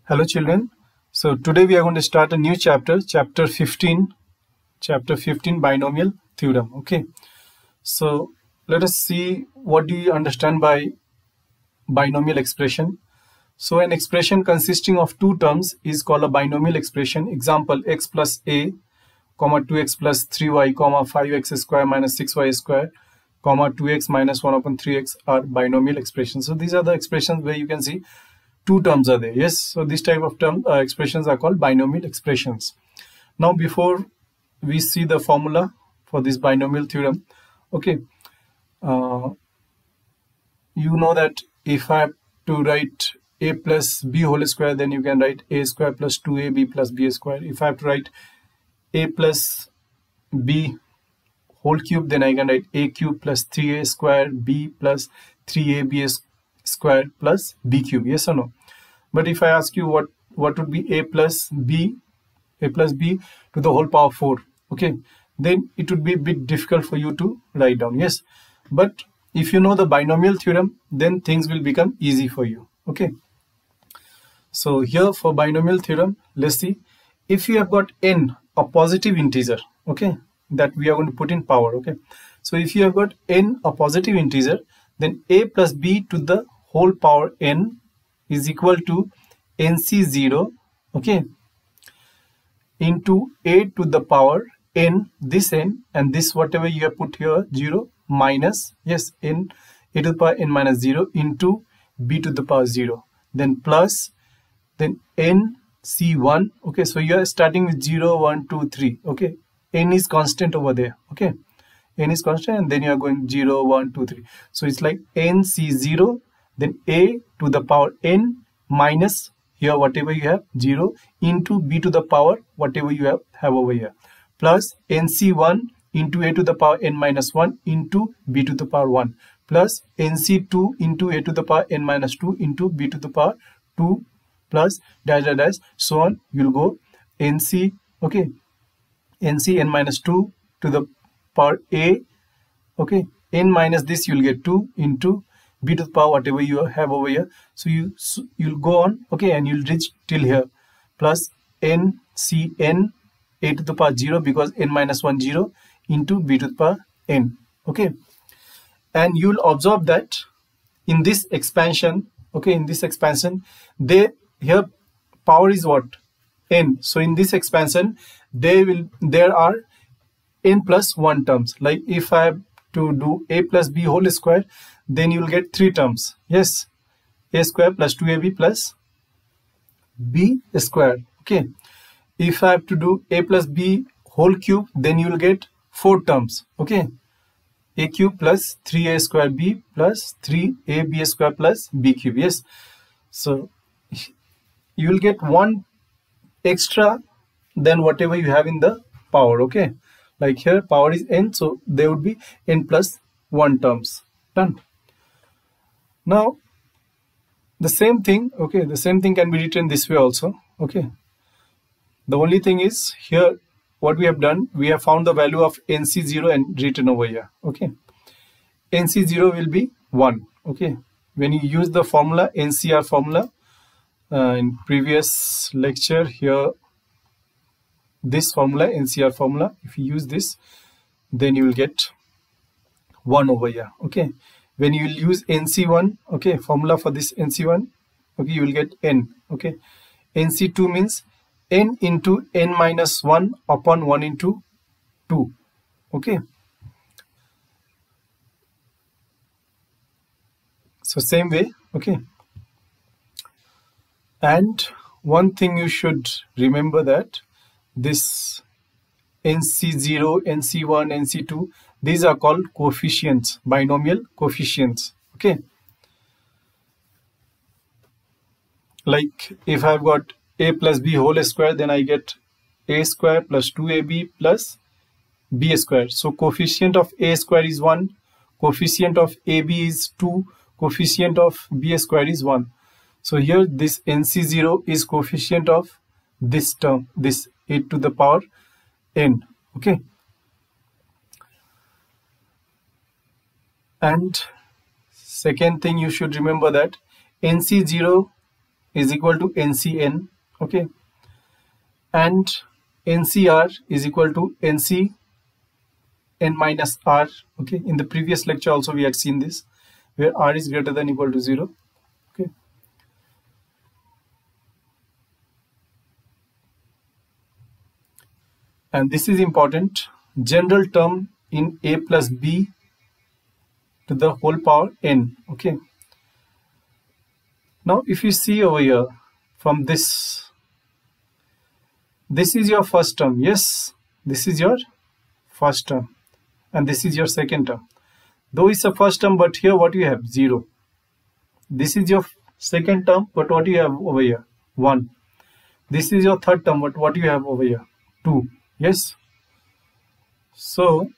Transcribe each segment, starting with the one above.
Hello children. So today we are going to start a new chapter, chapter 15 binomial theorem. Okay. So let us see what do you understand by binomial expression. So an expression consisting of two terms is called a binomial expression. Example, x plus a, comma 2x plus 3y, comma 5x square minus 6y square, comma 2x minus 1 upon 3x are binomial expressions. So these are the expressions where you can see two terms are there. Yes, so this type of expressions are called binomial expressions. Now before we see the formula for this binomial theorem, okay, you know that if I have to write a plus b whole square, then you can write a square plus 2ab plus b square. If I have to write a plus b whole cube, then I can write a cube plus 3a square b plus 3ab square plus b cube. Yes or no? But if I ask you what would be a plus b to the whole power 4, okay, then it would be a bit difficult for you to write down. Yes, but if you know the binomial theorem, then things will become easy for you. Okay, so here for binomial theorem, let's see, if you have got n, a positive integer, okay, that we are going to put in power. Okay, so if you have got n, a positive integer, then a plus b to the whole power n is equal to nc0, okay, into a to the power n, this n, and this whatever you have put here 0 minus, yes, n a to the power n minus 0 into b to the power 0, then plus, then nc1. Okay, so you are starting with 0 1 2 3. Okay, n is constant over there. Okay, n is constant, and then you are going 0 1 2 3. So it's like nc0, then a to the power n minus here whatever you have 0 into b to the power whatever you have over here, plus nc1 into a to the power n minus 1 into b to the power 1, plus nc2 into a to the power n minus 2 into b to the power 2, plus dash dash dash, so on. You'll go nc, okay, nc n minus 2 to the power a, okay, n minus this you'll get 2 into b to the power whatever you have over here. So you'll go on, okay, and you'll reach till here, plus ncn a to the power 0 because n minus 1 0 into b to the power n. Okay, and you'll observe that in this expansion, okay, in this expansion, here power is what? N. So in this expansion there are n plus 1 terms. Like if I have to do a plus b whole square, then you will get 3 terms. Yes, a square plus 2ab plus b square. Okay, if I have to do a plus b whole cube, then you will get 4 terms. Okay, a cube plus 3a square b plus 3ab square plus b cube. Yes, so you will get 1 extra than whatever you have in the power. Okay, like here power is n, so there would be n plus 1 terms. Done. Now the same thing, okay, the same thing can be written this way also. Okay, the only thing is here what we have done, we have found the value of nc0 and written over here. Okay, nc0 will be 1. Okay, when you use the formula, NCR formula, in previous lecture here, this formula, NCR formula, if you use this, then you will get 1 over here. Okay, when you will use nc1, okay, formula for this nc1, okay, you will get n. Okay, nc2 means n into n minus 1 upon 1 into 2. Okay, so same way. Okay, and one thing you should remember, that this nc0, nc1, nc2, these are called coefficients, binomial coefficients. Okay, like if I've got a plus b whole square, then I get a square plus 2ab plus b square. So coefficient of a square is 1, coefficient of ab is 2, coefficient of b square is 1. So here this nc0 is coefficient of this term, this a to the power n. Okay, and second thing you should remember, that nc0 is equal to NCN, okay, and NCR is equal to NC n minus R, okay. In the previous lecture also we had seen this, where R is greater than or equal to 0, okay. And this is important, general term in A plus B to the whole power n, okay. Now if you see over here from this is your first term, yes, this is your first term and this is your second term. Though it's a first term, but here what you have? 0. This is your second term, but what you have over here? 1. This is your third term, but what you have over here? 2. Yes. So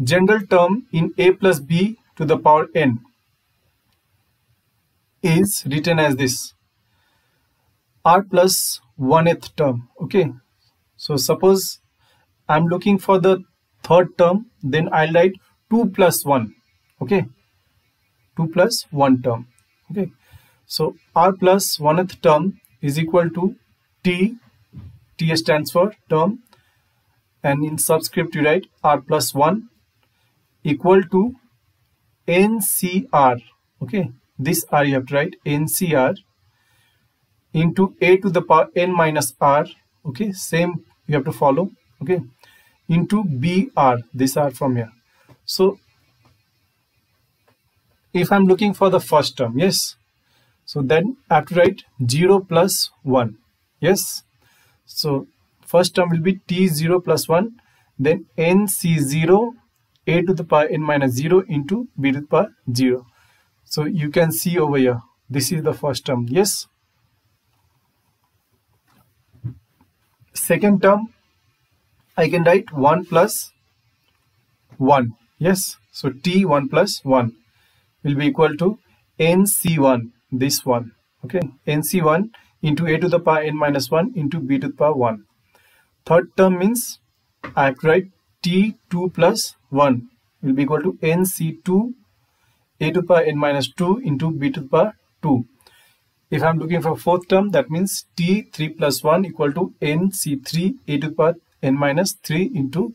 general term in A plus B to the power n is written as this, R plus 1th term, okay. So suppose I'm looking for the third term, then I'll write 2 plus 1, okay, 2 plus 1 term, okay. So R plus 1th term is equal to T stands for term, and in subscript you write R plus 1 equal to NCR, okay. This R you have to write NCR into A to the power n minus R, okay, same you have to follow, okay, into BR, this R from here. So if I'm looking for the first term, yes, so then I have to write 0 plus 1, yes. So first term will be T0 plus 1, then NC0 A to the power n minus 0 into B to the power 0. So you can see over here, this is the first term, yes. Second term, I can write 1 plus 1, yes. So T1 plus 1 will be equal to NC1, this one, okay, NC1 into A to the power n minus 1 into B to the power 1. Third term means I have to write T2 plus 1 will be equal to NC2 A to the power n minus 2 into B to the power 2. If I'm looking for fourth term, that means T3 plus 1 equal to NC3 A to the power n minus 3 into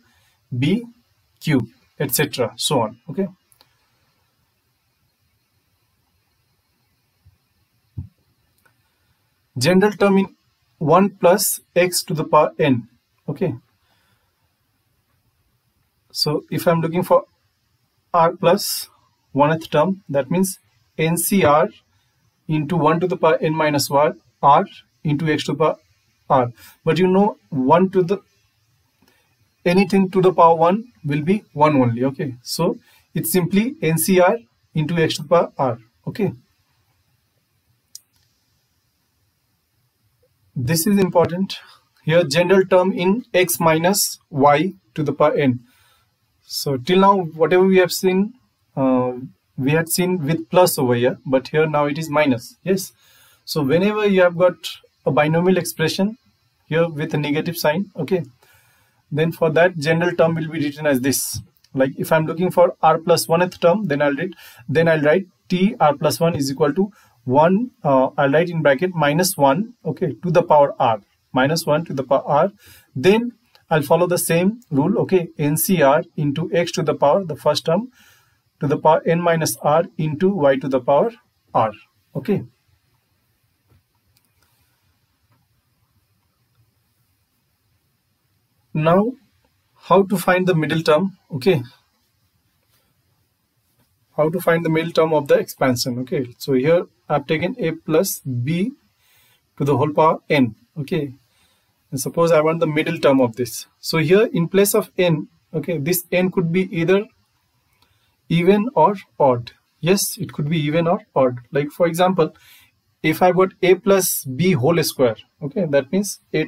B cube, etc. so on, okay. General term in 1 plus x to the power n, okay. So if I'm looking for R plus 1th term, that means NCR into 1 to the power n minus 1 R into x to the power R. But you know 1 to the anything to the power 1 will be 1 only, okay. So it's simply NCR into x to the power R, okay. This is important. Here general term in x minus y to the power n. So till now whatever we have seen, we had seen with plus over here, but here now it is minus, yes. So whenever you have got a binomial expression here with a negative sign, okay, then for that general term will be written as this. Like if I'm looking for R plus 1th term, then I'll write T R plus 1 is equal to 1, I'll write in bracket minus 1, okay, to the power R, minus 1 to the power R. Then I'll follow the same rule, okay, NCR into x to the power, the first term, to the power n minus R into y to the power R, okay. Now how to find the middle term, okay. How to find the middle term of the expansion, okay. So here I've taken A plus B to the whole power n, okay. And suppose I want the middle term of this. So here in place of n, okay, this n could be either even or odd. Yes, it could be even or odd. Like for example, if I got A plus B whole square, okay, that means A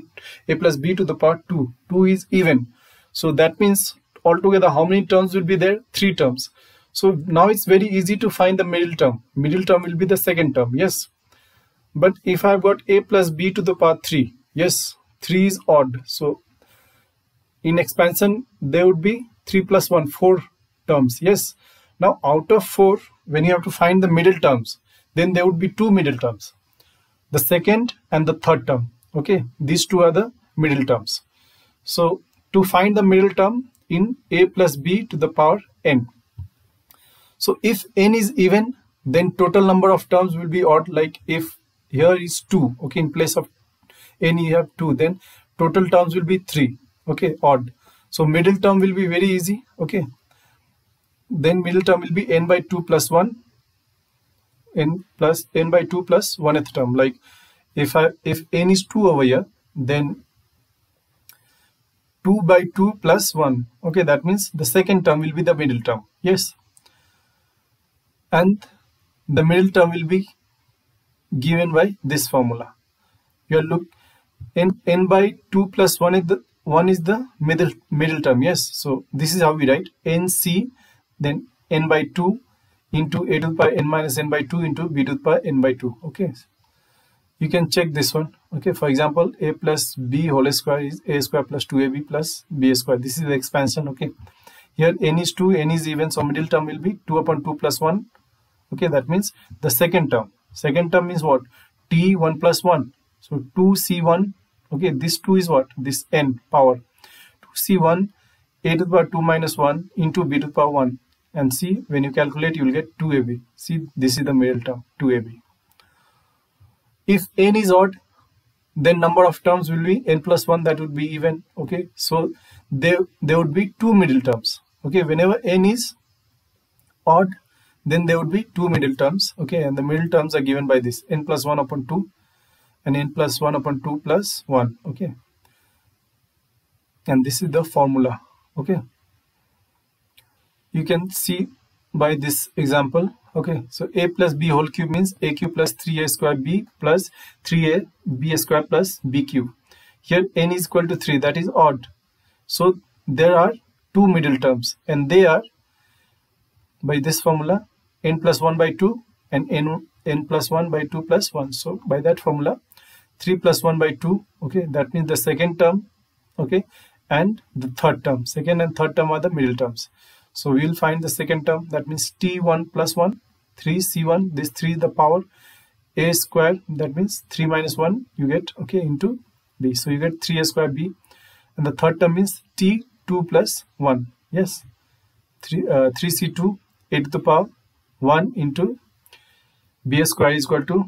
plus B to the power 2. 2 is even. So that means altogether how many terms will be there? 3 terms. So now it's very easy to find the middle term. Middle term will be the second term, yes. But if I've got A plus B to the power 3, yes, 3 is odd. So in expansion, there would be 3 plus 1, 4 terms, yes. Now out of 4, when you have to find the middle terms, then there would be 2 middle terms. the second and the third term. Okay, these two are the middle terms. So to find the middle term in a plus b to the power n. So if n is even, then total number of terms will be odd. Like if here is 2, okay, in place of n you have 2, then total terms will be 3, okay, odd. So middle term will be very easy, okay. Then middle term will be n by 2 plus 1, n by 2 plus 1th term. Like if n is 2 over here, then 2 by 2 plus 1, okay, that means the second term will be the middle term. Yes, and the middle term will be given by this formula. You look, n by 2 plus 1 is the middle term. Yes, so this is how we write nc, then n by 2 into a to the power n minus n by 2 into b to the power n by 2. Okay, you can check this one. Okay, for example, a plus b whole square is a square plus 2ab plus b square. This is the expansion. Okay, here n is 2, n is even, so middle term will be 2 upon 2 plus 1. Okay, that means the second term. Second term means what? T 1 plus 1. So 2c1. Okay, this 2 is what? This n power. 2c1 a to the power 2 minus 1 into b to the power 1. And see, when you calculate, you will get 2ab. See, this is the middle term, 2ab. If n is odd, then number of terms will be n plus 1, that would be even. Okay, so there would be two middle terms. Okay, whenever n is odd, then there would be two middle terms. Okay, and the middle terms are given by this n plus 1 upon 2 and n plus 1 upon 2 plus 1. Okay, and this is the formula. Okay, you can see by this example. Okay, so a plus b whole cube means a cube plus 3a square b plus 3a b square plus b cube. Here n is equal to 3, that is odd. So there are two middle terms, and they are by this formula n plus 1 by 2 and n plus 1 by 2 plus 1. So by that formula 3 plus 1 by 2, okay, that means the second term, okay, and the third term. Second and third term are the middle terms. So we will find the second term, that means t1 plus 1, 3c1, this 3 the power a square, that means 3 minus 1 you get, okay, into b. So you get 3a square b, and the third term means t2 plus 1. Yes, 3c2 a to the power 1 into b square is equal to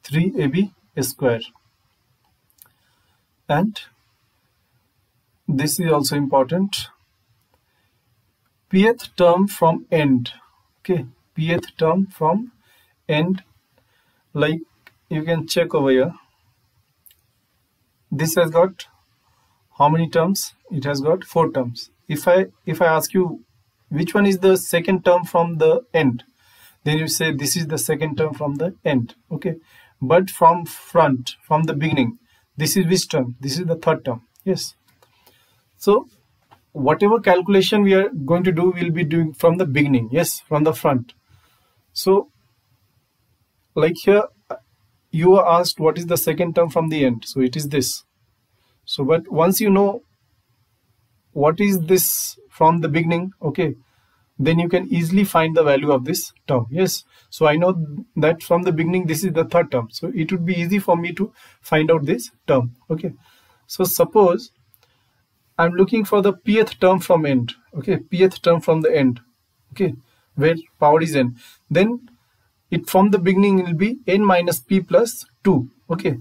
3ab square. And this is also important. Pth term from end. Okay, pth term from end, like you can check over here. This has got how many terms? It has got 4 terms. If I ask you which one is the second term from the end, then you say this is the second term from the end. Okay, but from front, from the beginning, this is which term? This is the third term. Yes, so whatever calculation we are going to do, we'll be doing from the beginning. Yes, from the front. So like here you are asked what is the second term from the end, so it is this. So but once you know what is this from the beginning, okay, then you can easily find the value of this term. Yes, so I know that from the beginning this is the third term, so it would be easy for me to find out this term. Okay, so suppose I'm looking for the pth term from end. Okay, pth term from the end, okay, where power is n, then it from the beginning will be n minus p plus 2. Okay,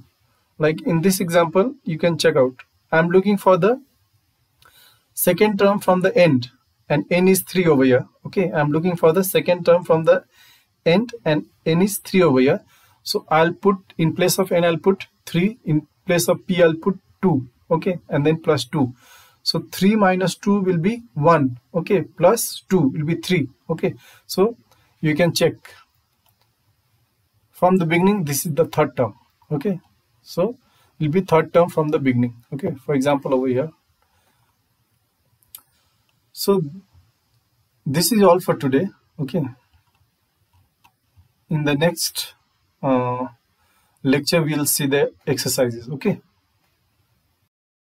like in this example you can check out, I'm looking for the second term from the end, and n is 3 over here. Okay, I'm looking for the second term from the end, and n is 3 over here. So I'll put, in place of n I'll put 3, in place of p I'll put 2. Okay, and then plus 2. So 3 minus 2 will be 1. Okay, plus 2 will be 3. Okay, so you can check from the beginning this is the third term. Okay, so it will be third term from the beginning. Okay, for example over here. So this is all for today. Okay, in the next lecture we'll see the exercises. Okay.